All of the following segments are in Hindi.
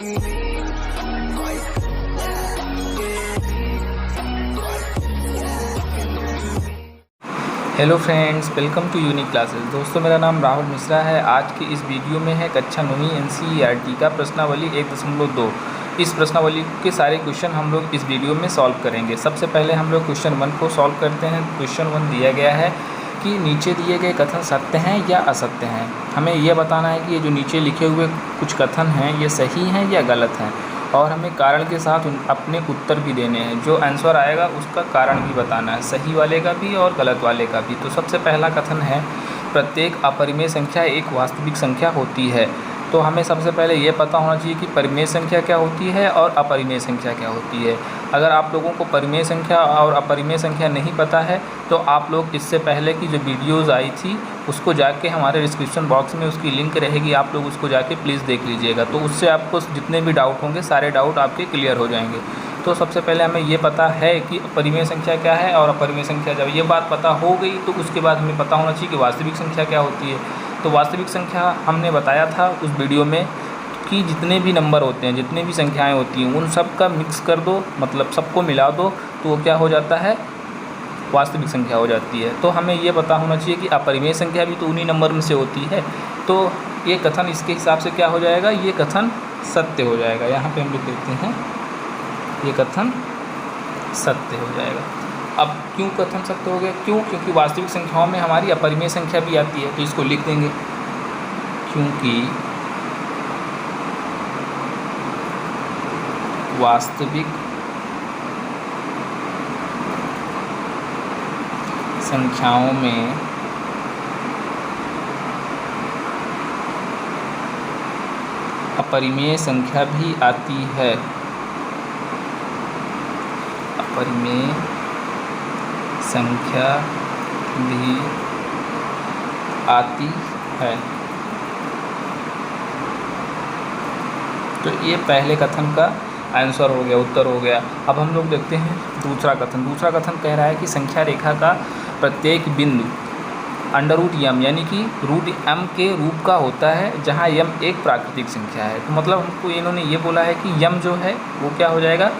Hello friends, welcome to unique classes. दोस्तों, मेरा नाम राहुल मिश्रा है। आज की इस वीडियो में है कक्षा 9वीं NCERT का प्रश्नावली 1.2। इस प्रश्नावली के सारे क्वेश्चन हम लोग इस वीडियो में सॉल्व करेंगे। सबसे पहले हम लोग क्वेश्चन 1 को सॉल्व करते हैं। क्वेश्चन 1 दिया गया है कि नीचे दिए गए कथन सत्य हैं या असत्य हैं। हमें यह बताना है कि ये जो नीचे लिखे हुए कुछ कथन हैं ये सही हैं या गलत हैं, और हमें कारण के साथ अपने उत्तर भी देने हैं। जो आंसर आएगा उसका कारण भी बताना है, सही वाले का भी और गलत वाले का भी। तो सबसे पहला कथन है, प्रत्येक अपरिमेय संख्या एक वास्तविक संख्या होती है। तो हमें सबसे पहले ये पता होना चाहिए कि परिमेय संख्या क्या होती है और अपरिमेय संख्या क्या होती है। अगर आप लोगों को परिमेय संख्या और अपरिमेय संख्या नहीं पता है तो आप लोग इससे पहले की जो वीडियोज़ आई थी उसको जाके हमारे डिस्क्रिप्शन बॉक्स में उसकी लिंक रहेगी, आप लोग उसको जाके प्लीज़ देख लीजिएगा। तो उससे आपको जितने भी डाउट होंगे सारे डाउट आपके क्लियर हो जाएंगे। तो सबसे पहले हमें ये पता है कि परिमेय संख्या क्या है और अपरिमेय संख्या। जब ये बात पता हो गई तो उसके बाद हमें पता होना चाहिए कि वास्तविक संख्या क्या होती है। तो वास्तविक संख्या हमने बताया था उस वीडियो में कि जितने भी नंबर होते हैं, जितनी भी संख्याएँ होती हैं, उन सब का मिक्स कर दो, मतलब सबको मिला दो तो वो क्या हो जाता है, वास्तविक संख्या हो जाती है। तो हमें ये पता होना चाहिए कि अपरिमेय संख्या भी तो उन्हीं नंबर में से होती है। तो ये कथन इसके हिसाब से क्या हो जाएगा, ये कथन सत्य हो जाएगा। यहाँ पे हम लोग देखते हैं ये कथन सत्य हो जाएगा। अब क्यों कथन सत्य हो गया, क्योंकि वास्तविक संख्याओं में हमारी अपरिमेय संख्या भी आती है। तो इसको लिख देंगे, क्योंकि वास्तविक संख्याओं में अपरिमेय संख्या भी आती है। अपरिमेय संख्या भी आती है। तो ये पहले कथन का आंसर हो गया, उत्तर हो गया। अब हम लोग देखते हैं दूसरा कथन। दूसरा कथन कह रहा है कि संख्या रेखा का प्रत्येक बिंदु √m यानी कि √m के रूप का होता है, जहाँ m एक प्राकृतिक संख्या है। तो मतलब हमको इन्होंने ये बोला है कि m जो है वो क्या हो जाएगा,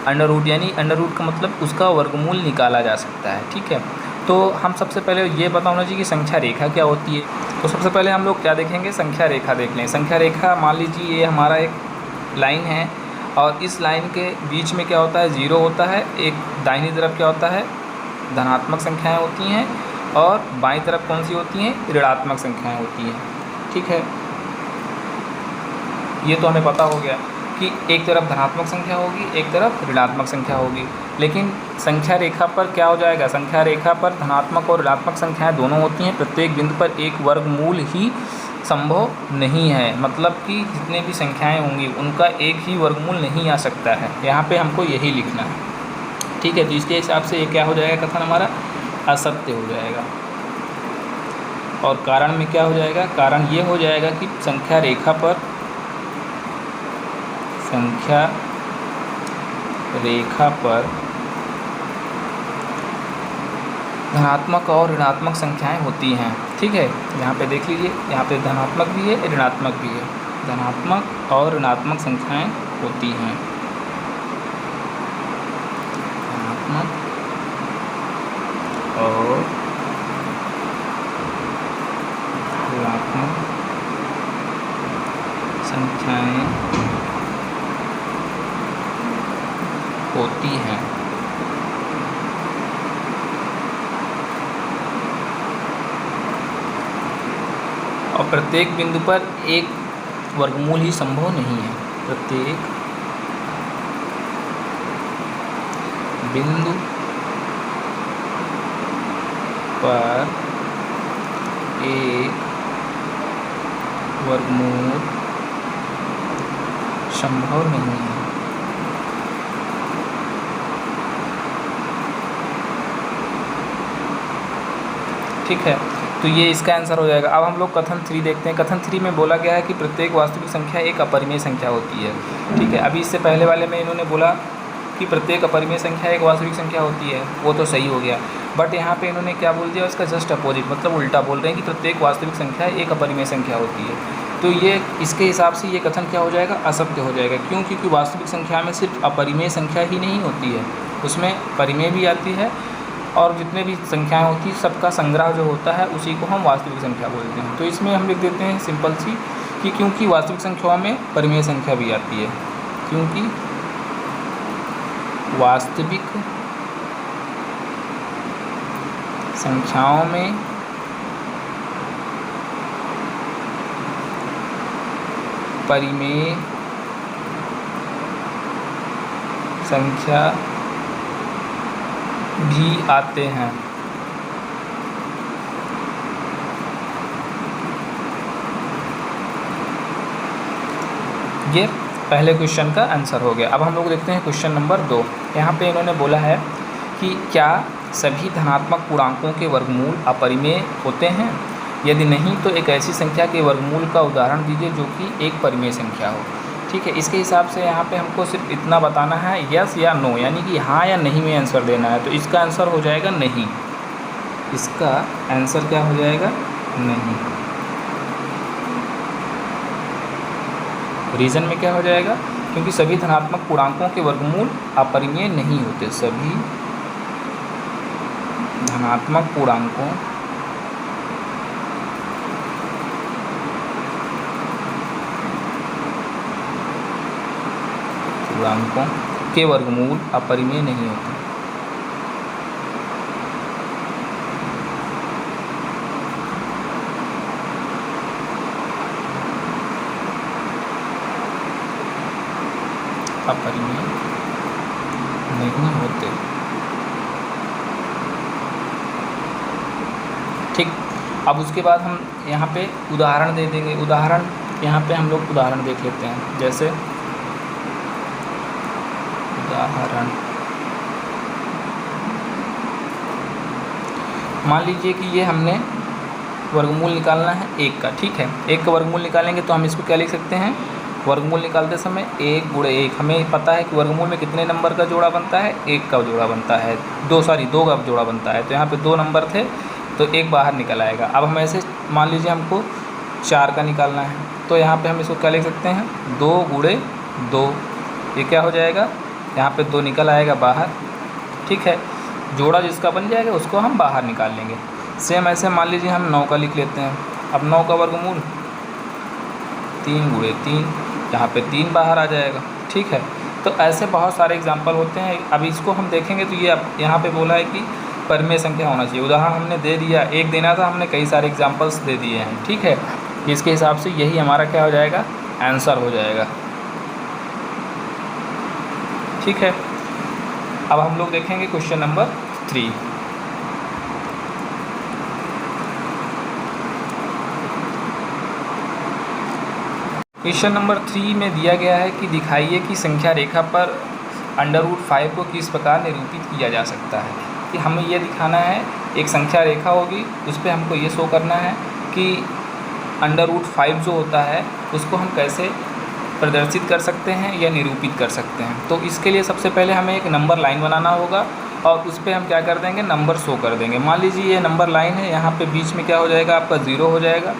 √, यानी √ का मतलब उसका वर्गमूल निकाला जा सकता है। ठीक है, तो हम सबसे पहले ये पता होना चाहिए कि संख्या रेखा क्या होती है। तो सबसे पहले हम लोग क्या देखेंगे, संख्या रेखा देख लें। संख्या रेखा, मान लीजिए ये हमारा एक लाइन है और इस लाइन के बीच में क्या होता है, 0 होता है। एक दाहिनी तरफ क्या होता है, धनात्मक संख्याएं होती हैं, और बाईं तरफ कौन सी होती हैं, ऋणात्मक संख्याएं होती हैं। ठीक है, ये तो हमें पता हो गया कि एक तरफ धनात्मक संख्या होगी, एक तरफ ऋणात्मक संख्या होगी। लेकिन संख्या रेखा पर क्या हो जाएगा, संख्या रेखा पर धनात्मक और ऋणात्मक संख्याएं दोनों होती हैं। प्रत्येक बिंदु पर एक वर्गमूल ही संभव नहीं है, मतलब कि जितने भी संख्याएं होंगी उनका एक ही वर्गमूल नहीं आ सकता है। यहाँ पे हमको यही लिखना है। ठीक है, तो इसके हिसाब से ये क्या हो जाएगा, कथन हमारा असत्य हो जाएगा। और कारण में क्या हो जाएगा, कारण ये हो जाएगा कि संख्या रेखा पर धनात्मक और ऋणात्मक संख्याएं होती हैं। ठीक है, यहाँ पे देख लीजिए, यहाँ पे धनात्मक भी है, ऋणात्मक भी है। धनात्मक और ऋणात्मक संख्याएं होती हैं। धनात्मक और ऋणात्मक संख्याएं होती हैं। और प्रत्येक बिंदु पर एक वर्गमूल ही संभव नहीं है। प्रत्येक बिंदु पर एक वर्गमूल संभव नहीं है। ठीक है, तो ये इसका आंसर हो जाएगा। अब हम लोग कथन 3 देखते हैं। कथन 3 में बोला गया है कि प्रत्येक वास्तविक संख्या एक अपरिमेय संख्या होती है। ठीक है, अभी इससे पहले वाले में इन्होंने बोला कि प्रत्येक अपरिमेय संख्या एक वास्तविक संख्या होती है, वो तो सही हो गया। बट यहाँ पे इन्होंने क्या बोल दिया, उसका जस्ट अपोजिट, मतलब उल्टा बोल रहे हैं कि प्रत्येक वास्तविक संख्या एक अपरिमेय संख्या होती है। तो ये इसके हिसाब से ये कथन क्या हो जाएगा, असत्य हो जाएगा। क्यों? क्योंकि वास्तविक संख्या में सिर्फ अपरिमेय संख्या ही नहीं होती है, उसमें परिमेय भी आती है, और जितने भी संख्याएं होती हैं सबका संग्रह जो होता है उसी को हम वास्तविक संख्या बोलते हैं। तो इसमें हम लिख देते हैं सिंपल सी कि क्योंकि वास्तविक संख्याओं में परिमेय संख्या भी आती है, क्योंकि वास्तविक संख्याओं में परिमेय संख्या भी आते हैं। ये पहले क्वेश्चन का आंसर हो गया। अब हम लोग देखते हैं क्वेश्चन नंबर 2। यहाँ पे इन्होंने बोला है कि क्या सभी धनात्मक पूर्णांकों के वर्गमूल अपरिमेय होते हैं? यदि नहीं तो एक ऐसी संख्या के वर्गमूल का उदाहरण दीजिए जो कि एक परिमेय संख्या हो। ठीक है, इसके हिसाब से यहाँ पे हमको सिर्फ इतना बताना है, यस या नो, यानी कि हाँ या नहीं में आंसर देना है। तो इसका आंसर हो जाएगा नहीं। इसका आंसर क्या हो जाएगा? नहीं। रीज़न में क्या हो जाएगा? क्योंकि सभी धनात्मक पूर्णांकों के वर्गमूल अपरिमेय नहीं होते। सभी धनात्मक पूर्णांकों के वर्गमूल अपरिमेय नहीं होते। अपरिमेय नहीं होते। ठीक, अब उसके बाद हम यहाँ पे उदाहरण दे देंगे। उदाहरण यहाँ पे हम लोग उदाहरण देख लेते हैं। जैसे उदाहरण, मान लीजिए कि ये हमने वर्गमूल निकालना है 1 का। ठीक है, 1 का वर्गमूल निकालेंगे तो हम इसको क्या लिख सकते हैं? वर्गमूल निकालते समय 1 गुणे 1। हमें पता है कि वर्गमूल में कितने नंबर का जोड़ा बनता है? 1 का जोड़ा बनता है। 2 का जोड़ा बनता है। तो यहाँ पे 2 नंबर थे तो 1 बाहर निकल आएगा। अब हम ऐसे मान लीजिए हमको 4 का निकालना है, तो यहाँ पे हम इसको क्या लिख सकते हैं? 2 गुणे 2। ये क्या हो जाएगा? यहाँ पे 2 निकल आएगा बाहर। ठीक है, जोड़ा जिसका बन जाएगा उसको हम बाहर निकाल लेंगे। सेम ऐसे मान लीजिए हम 9 का लिख लेते हैं। अब 9 का वर्गमूल 3 गुणे 3, यहाँ पे 3 बाहर आ जाएगा। ठीक है, तो ऐसे बहुत सारे एग्जाम्पल होते हैं। अब इसको हम देखेंगे तो ये अब यहाँ पे बोला है कि परिमेय संख्या होना चाहिए। उदाहरण हमने दे दिया, एक देना था, हमने कई सारे एग्जाम्पल्स दे दिए हैं। ठीक है, इसके हिसाब से यही हमारा क्या हो जाएगा? आंसर हो जाएगा। ठीक है, अब हम लोग देखेंगे क्वेश्चन नंबर 3। क्वेश्चन नंबर 3 में दिया गया है कि दिखाइए कि संख्या रेखा पर √5 को किस प्रकार निरूपित किया जा सकता है। कि हमें ये दिखाना है, एक संख्या रेखा होगी, उस पर हमको ये शो करना है कि √5 जो होता है उसको हम कैसे प्रदर्शित कर सकते हैं या निरूपित कर सकते हैं। तो इसके लिए सबसे पहले हमें एक नंबर लाइन बनाना होगा और उस पर हम क्या कर देंगे? नंबर शो कर देंगे। मान लीजिए ये नंबर लाइन है, यहाँ पे बीच में क्या हो जाएगा? आपका 0 हो जाएगा।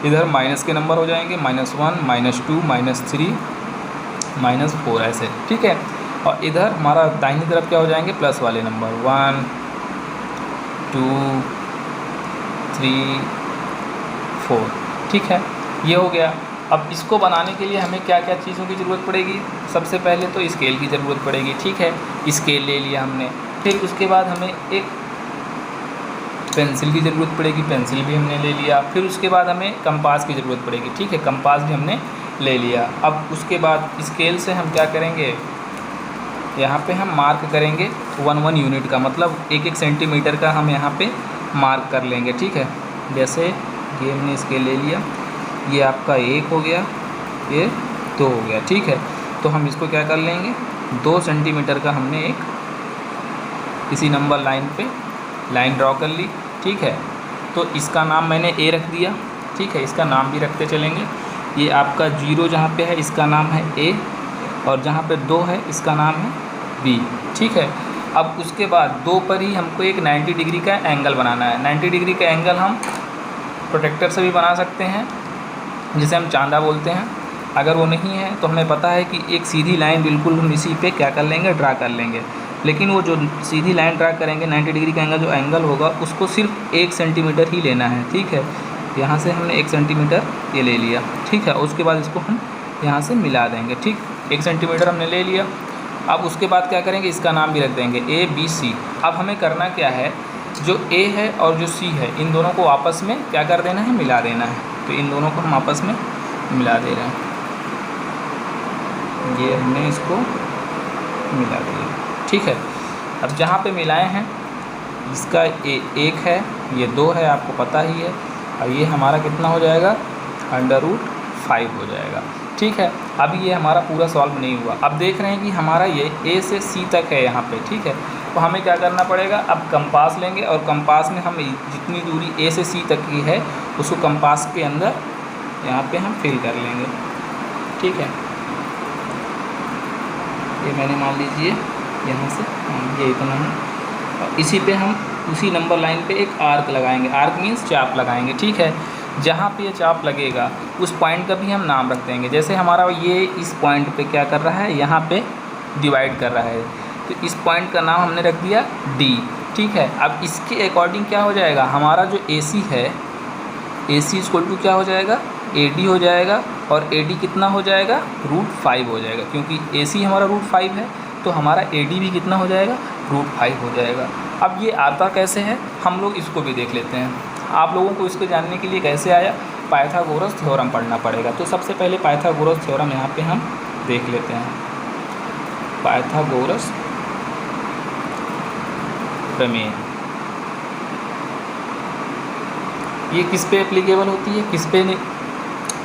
इधर माइनस के नंबर हो जाएंगे, -1, -2, -3, -4 ऐसे। ठीक है, और इधर हमारा दाहिनी तरफ क्या हो जाएंगे? प्लस वाले नंबर 1, 2, 3, 4। ठीक है, ये हो गया। अब इसको बनाने के लिए हमें क्या क्या चीज़ों की ज़रूरत पड़ेगी? सबसे पहले तो स्केल की ज़रूरत पड़ेगी। ठीक है, स्केल ले लिया हमने। फिर उसके बाद हमें एक पेंसिल की ज़रूरत पड़ेगी, पेंसिल भी हमने ले लिया। फिर उसके बाद हमें कंपास की ज़रूरत पड़ेगी। ठीक है, कंपास भी हमने ले लिया। अब उसके बाद स्केल से हम क्या करेंगे? यहाँ पे हम मार्क करेंगे 1 यूनिट का, मतलब 1 सेंटीमीटर का हम यहाँ पे मार्क कर लेंगे। ठीक है, जैसे ये हमने स्केल ले लिया, ये आपका 1 हो गया, ये 2 हो गया। ठीक है, तो हम इसको क्या कर लेंगे? 2 सेंटीमीटर का हमने एक किसी नंबर लाइन पे लाइन ड्रॉ कर ली। ठीक है, तो इसका नाम मैंने ए रख दिया। ठीक है, इसका नाम भी रखते चलेंगे। ये आपका 0 जहाँ पे है इसका नाम है ए, और जहाँ पे 2 है इसका नाम है बी। ठीक है, अब उसके बाद 2 पर ही हमको एक 90 डिग्री का एंगल बनाना है। 90 डिग्री का एंगल हम प्रोटेक्टर से भी बना सकते हैं जिसे हम चांदा बोलते हैं। अगर वो नहीं है तो हमें पता है कि एक सीधी लाइन बिल्कुल हम इसी पे क्या कर लेंगे, ड्रा कर लेंगे। लेकिन वो जो सीधी लाइन ड्रा करेंगे 90 डिग्री का एंगल जो एंगल होगा उसको सिर्फ 1 सेंटीमीटर ही लेना है, ठीक है। यहाँ से हमने 1 सेंटीमीटर ये ले लिया, ठीक है। उसके बाद इसको हम यहाँ से मिला देंगे, ठीक। 1 सेंटीमीटर हमने ले लिया। अब उसके बाद क्या करेंगे, इसका नाम भी रख देंगे ABC। अब हमें करना क्या है, जो A है और जो C है इन दोनों को आपस में क्या कर देना है, मिला देना है। तो इन दोनों को हम आपस में मिला दे रहे हैं, ये हमने इसको मिला दिया, ठीक है। अब जहाँ पे मिलाए हैं इसका 1 है, ये 2 है, आपको पता ही है। और ये हमारा कितना हो जाएगा, √5 हो जाएगा, ठीक है। अब ये हमारा पूरा सॉल्व नहीं हुआ। अब देख रहे हैं कि हमारा ये A से C तक है यहाँ पे, ठीक है। तो हमें क्या करना पड़ेगा, अब कंपास लेंगे और कंपास में हम जितनी दूरी A से C तक की है उसको कंपास के अंदर यहाँ पे हम फिल कर लेंगे, ठीक है। ये मैंने मान लीजिए यहाँ से ये इतना है, और इसी पे हम उसी नंबर लाइन पे एक आर्क लगाएंगे। आर्क मीन्स चाप लगाएंगे, ठीक है। जहाँ पे ये चाप लगेगा उस पॉइंट का भी हम नाम रख देंगे। जैसे हमारा ये इस पॉइंट पे क्या कर रहा है, यहाँ पे डिवाइड कर रहा है, तो इस पॉइंट का नाम हमने रख दिया D, ठीक है। अब इसके अकॉर्डिंग क्या हो जाएगा, हमारा जो AC है, AC इक्वल टू क्या हो जाएगा, AD हो जाएगा। और AD कितना हो जाएगा, √5 हो जाएगा, क्योंकि AC हमारा √5 है तो हमारा AD भी कितना हो जाएगा, √5 हो जाएगा। अब ये आता कैसे है, हम लोग इसको भी देख लेते हैं। आप लोगों को इसको जानने के लिए कैसे आया, पाइथागोरस थ्योरम पढ़ना पड़ेगा। तो सबसे पहले पाइथागोरस थ्योरम यहाँ पे हम देख लेते हैं। पाइथागोरस प्रमेय ये किस पे एप्लीकेबल होती है, किस पे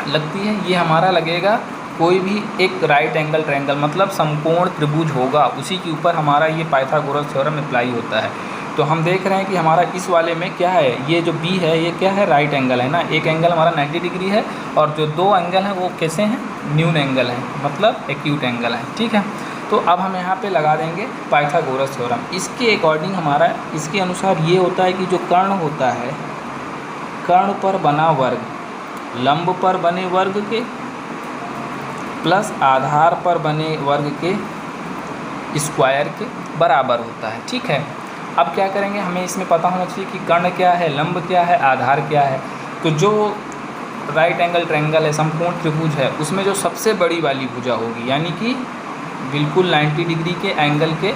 लगती है, ये हमारा लगेगा कोई भी एक राइट एंगल ट्रायंगल, मतलब समकोण त्रिभुज होगा उसी के ऊपर हमारा ये पाइथागोरस थ्योरम अप्लाई होता है। तो हम देख रहे हैं कि हमारा इस वाले में क्या है, ये जो B है ये क्या है, राइट एंगल है ना। एक एंगल हमारा 90 डिग्री है और जो 2 एंगल हैं वो कैसे हैं, न्यून एंगल है, मतलब एक्यूट एंगल है, ठीक है। तो अब हम यहाँ पे लगा देंगे पाइथागोरस थ्योरम। इसके अकॉर्डिंग हमारा, इसके अनुसार ये होता है कि जो कर्ण होता है, कर्ण पर बना वर्ग लंब पर बने वर्ग के प्लस आधार पर बने वर्ग के स्क्वायर के बराबर होता है, ठीक है। अब क्या करेंगे, हमें इसमें पता होना चाहिए कि कर्ण क्या है, लंब क्या है, आधार क्या है। तो जो राइट एंगल ट्रायंगल है, समकोण त्रिभुज है, उसमें जो सबसे बड़ी वाली भुजा होगी, यानी कि बिल्कुल 90 डिग्री के एंगल के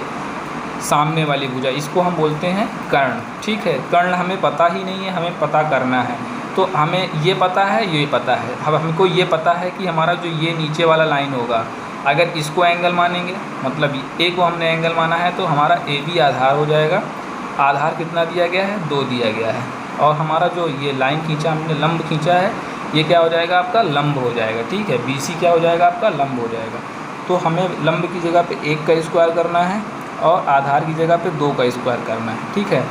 सामने वाली भुजा, इसको हम बोलते हैं कर्ण, ठीक है। कर्ण हमें पता ही नहीं है, हमें पता करना है। तो हमें ये पता है, ये पता है। अब हमको ये पता है कि हमारा जो ये नीचे वाला लाइन होगा, अगर इसको एंगल मानेंगे, मतलब A को हमने एंगल माना है, तो हमारा AB आधार हो जाएगा। आधार कितना दिया गया है, 2 दिया गया है। और हमारा जो ये लाइन खींचा हमने, लंब खींचा है, ये क्या हो जाएगा, आपका लंब हो जाएगा, ठीक है। BC क्या हो जाएगा, आपका लंब हो जाएगा। तो हमें लंब की जगह पे 1 का स्क्वायर करना है और आधार की जगह पे 2 का स्क्वायर करना है, ठीक है।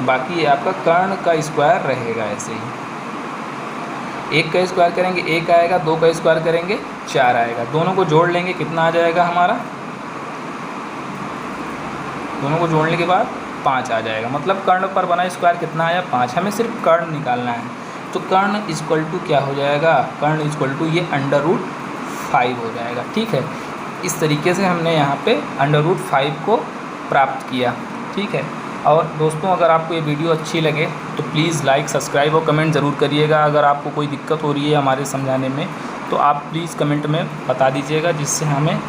बाकी ये आपका कर्ण का स्क्वायर रहेगा ऐसे ही। 1 का स्क्वायर करेंगे 1 आएगा, 2 का स्क्वायर करेंगे 4 आएगा। दोनों को जोड़ लेंगे, कितना आ जाएगा हमारा, दोनों को जोड़ने के बाद 5 आ जाएगा। मतलब कर्ण पर बना स्क्वायर कितना आया, 5। हमें सिर्फ कर्ण निकालना है। तो कर्ण इक्वल टू क्या हो जाएगा, कर्ण इक्वल टू ये √5 हो जाएगा, ठीक है। इस तरीके से हमने यहाँ पे √5 को प्राप्त किया, ठीक है। और दोस्तों, अगर आपको ये वीडियो अच्छी लगे तो प्लीज़ लाइक, सब्सक्राइब और कमेंट ज़रूर करिएगा। अगर आपको कोई दिक्कत हो रही है हमारे समझाने में तो आप प्लीज़ कमेंट में बता दीजिएगा, जिससे हमें